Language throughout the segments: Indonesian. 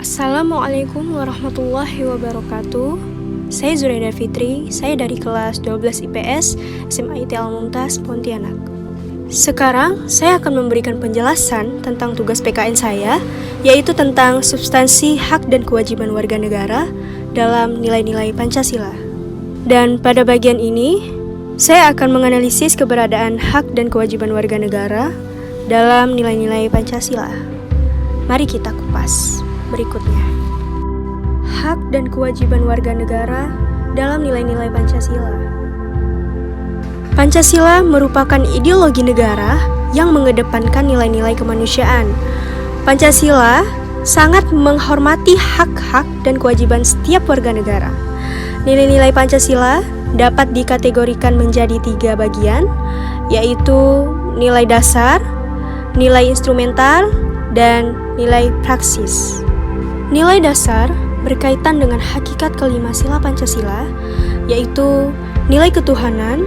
Assalamualaikum warahmatullahi wabarakatuh. Saya Zuraida Fitri, saya dari kelas 12 IPS SMA IT Al-Mumtaz, Pontianak. Sekarang saya akan memberikan penjelasan tentang tugas PKN saya, yaitu tentang substansi hak dan kewajiban warga negara dalam nilai-nilai Pancasila. Dan pada bagian ini, saya akan menganalisis keberadaan hak dan kewajiban warga negara dalam nilai-nilai Pancasila. Mari kita kupas. Berikutnya, hak dan kewajiban warga negara dalam nilai-nilai Pancasila. Pancasila merupakan ideologi negara yang mengedepankan nilai-nilai kemanusiaan. Pancasila sangat menghormati hak-hak dan kewajiban setiap warga negara. Nilai-nilai Pancasila dapat dikategorikan menjadi 3 bagian, yaitu nilai dasar, nilai instrumental, dan nilai praksis. Nilai dasar berkaitan dengan hakikat kelima sila Pancasila, yaitu nilai ketuhanan,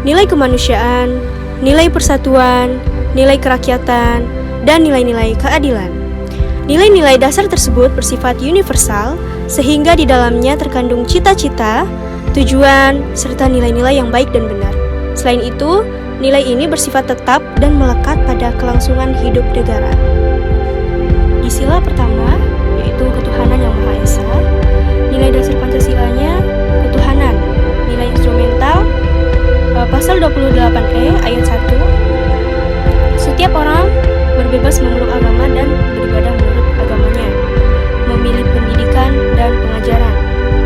nilai kemanusiaan, nilai persatuan, nilai kerakyatan, dan nilai-nilai keadilan. Nilai-nilai dasar tersebut bersifat universal, sehingga di dalamnya terkandung cita-cita, tujuan, serta nilai-nilai yang baik dan benar. Selain itu, nilai ini bersifat tetap dan melekat pada kelangsungan hidup negara. Di sila pertama, yaitu ketuhanan yang Maha Esa, nilai dasar Pancasilanya ketuhanan. Nilai instrumental, pasal 28E ayat 1, setiap orang berbebas memeluk agama dan beribadah menurut agamanya, memilih pendidikan dan pengajaran,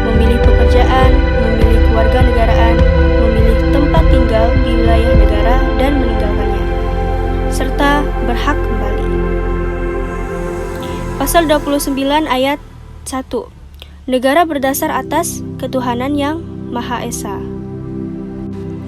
memilih pekerjaan, memilih kewarganegaraan, memilih tempat tinggal di wilayah negara dan meninggalkannya, serta berhak kembali. Pasal 29 ayat 1. Negara berdasar atas ketuhanan yang Maha Esa.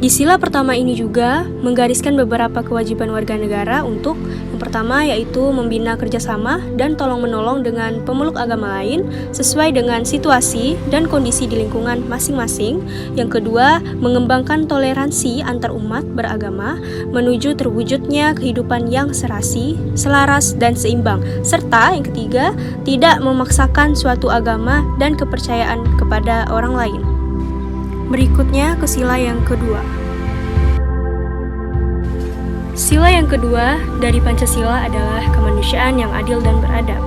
Di sila pertama ini juga menggariskan beberapa kewajiban warga negara untuk yang pertama yaitu membina kerjasama dan tolong-menolong dengan pemeluk agama lain sesuai dengan situasi dan kondisi di lingkungan masing-masing. Yang kedua, mengembangkan toleransi antar umat beragama menuju terwujudnya kehidupan yang serasi, selaras, dan seimbang. Serta yang ketiga, tidak memaksakan suatu agama dan kepercayaan kepada orang lain. Berikutnya ke sila yang kedua. Sila yang kedua dari Pancasila adalah kemanusiaan yang adil dan beradab.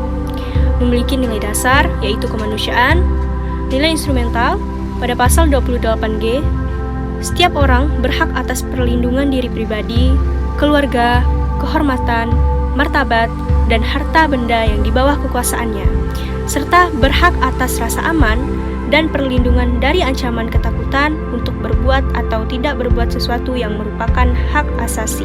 Memiliki nilai dasar yaitu kemanusiaan, nilai instrumental pada pasal 28G, setiap orang berhak atas perlindungan diri pribadi, keluarga, kehormatan, martabat, dan harta benda yang di bawah kekuasaannya, serta berhak atas rasa aman dan perlindungan dari ancaman ketakutan untuk berbuat atau tidak berbuat sesuatu yang merupakan hak asasi.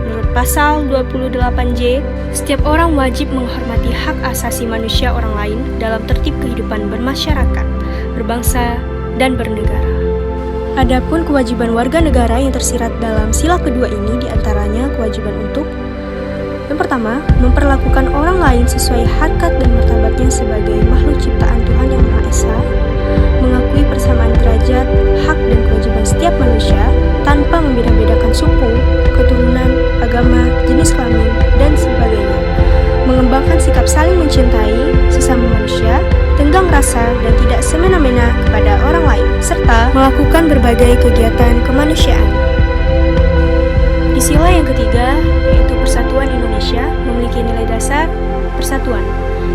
Menurut pasal 28J, setiap orang wajib menghormati hak asasi manusia orang lain dalam tertib kehidupan bermasyarakat, berbangsa, dan bernegara. Adapun kewajiban warga negara yang tersirat dalam sila kedua ini diantaranya kewajiban untuk yang pertama, memperlakukan orang lain sesuai harkat dan martabatnya sebagai makhluk ciptaan Tuhan Yang Maha Esa, mengakui persamaan derajat, hak dan kewajiban setiap manusia tanpa membeda-bedakan suku, keturunan, agama, jenis kelamin, dan sebagainya, mengembangkan sikap saling mencintai sesama manusia, tenggang rasa dan tidak semena-mena kepada orang lain, serta melakukan berbagai kegiatan kemanusiaan. Di sila yang ketiga, yaitu Persatuan Indonesia, memiliki nilai dasar persatuan.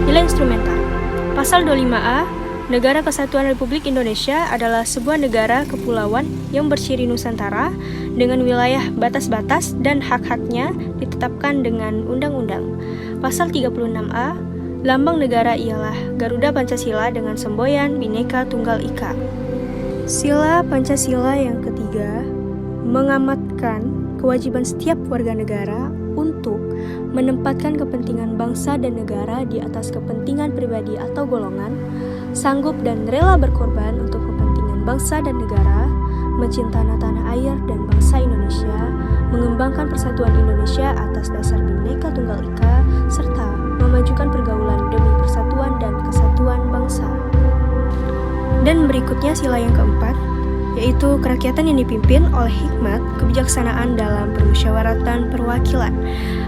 Nilai instrumental. Pasal 25A, Negara Kesatuan Republik Indonesia adalah sebuah negara kepulauan yang berciri Nusantara dengan wilayah batas-batas dan hak-haknya ditetapkan dengan undang-undang. Pasal 36A, lambang negara ialah Garuda Pancasila dengan semboyan Bhinneka Tunggal Ika. Sila Pancasila yang ketiga, mengamatkan kewajiban setiap warga negara untuk menempatkan kepentingan bangsa dan negara di atas kepentingan pribadi atau golongan, sanggup dan rela berkorban untuk kepentingan bangsa dan negara, mencintai tanah air dan bangsa Indonesia, mengembangkan persatuan Indonesia atas dasar Bhinneka Tunggal Ika, serta memajukan pergaulan demi persatuan dan kesatuan bangsa. Dan berikutnya sila yang keempat, yaitu kerakyatan yang dipimpin oleh hikmat kebijaksanaan dalam permusyawaratan perwakilan,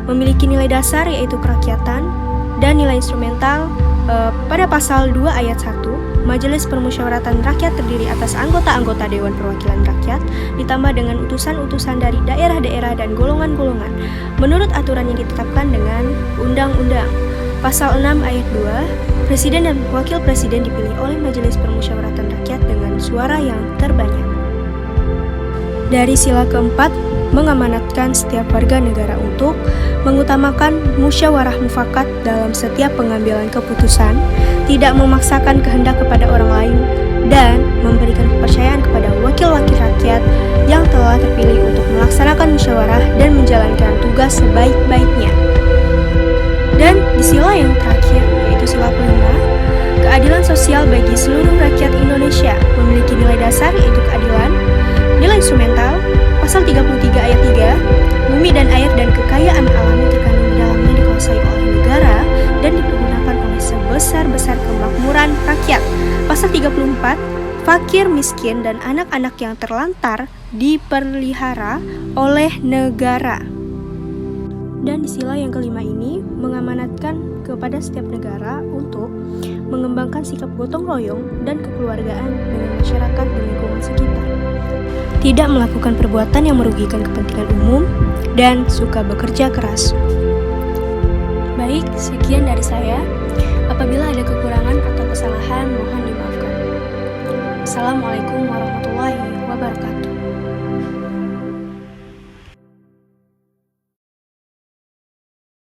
memiliki nilai dasar yaitu kerakyatan dan nilai instrumental pada pasal 2 ayat 1, Majelis Permusyawaratan Rakyat terdiri atas anggota-anggota Dewan Perwakilan Rakyat ditambah dengan utusan-utusan dari daerah-daerah dan golongan-golongan menurut aturan yang ditetapkan dengan undang-undang. Pasal 6 ayat 2, Presiden dan Wakil Presiden dipilih oleh Majelis Permusyawaratan Rakyat dengan suara yang terbanyak. Dari sila keempat, mengamanatkan setiap warga negara untuk mengutamakan musyawarah mufakat dalam setiap pengambilan keputusan, tidak memaksakan kehendak kepada orang lain, dan memberikan kepercayaan kepada wakil-wakil rakyat yang telah terpilih untuk melaksanakan musyawarah dan menjalankan tugas sebaik-baiknya. Dan di sila yang terakhir, yaitu sila kelima, keadilan sosial bagi seluruh rakyat Indonesia memiliki nilai dasar yaitu keadilan, nilai instrumental, pasal 33 ayat 3, bumi dan air dan kekayaan alam yang terkandung di dalamnya dikuasai oleh negara dan dipergunakan oleh sebesar-besar kemakmuran rakyat. Pasal 34, fakir, miskin, dan anak-anak yang terlantar diperlihara oleh negara. Dan di sila yang kelima ini mengamanatkan kepada setiap negara untuk mengembangkan sikap gotong royong dan kekeluargaan dengan masyarakat dan lingkungan sekitar, tidak melakukan perbuatan yang merugikan kepentingan umum, dan suka bekerja keras. Baik, sekian dari saya. Apabila ada kekurangan atau kesalahan, mohon dimaafkan. Assalamualaikum warahmatullahi wabarakatuh.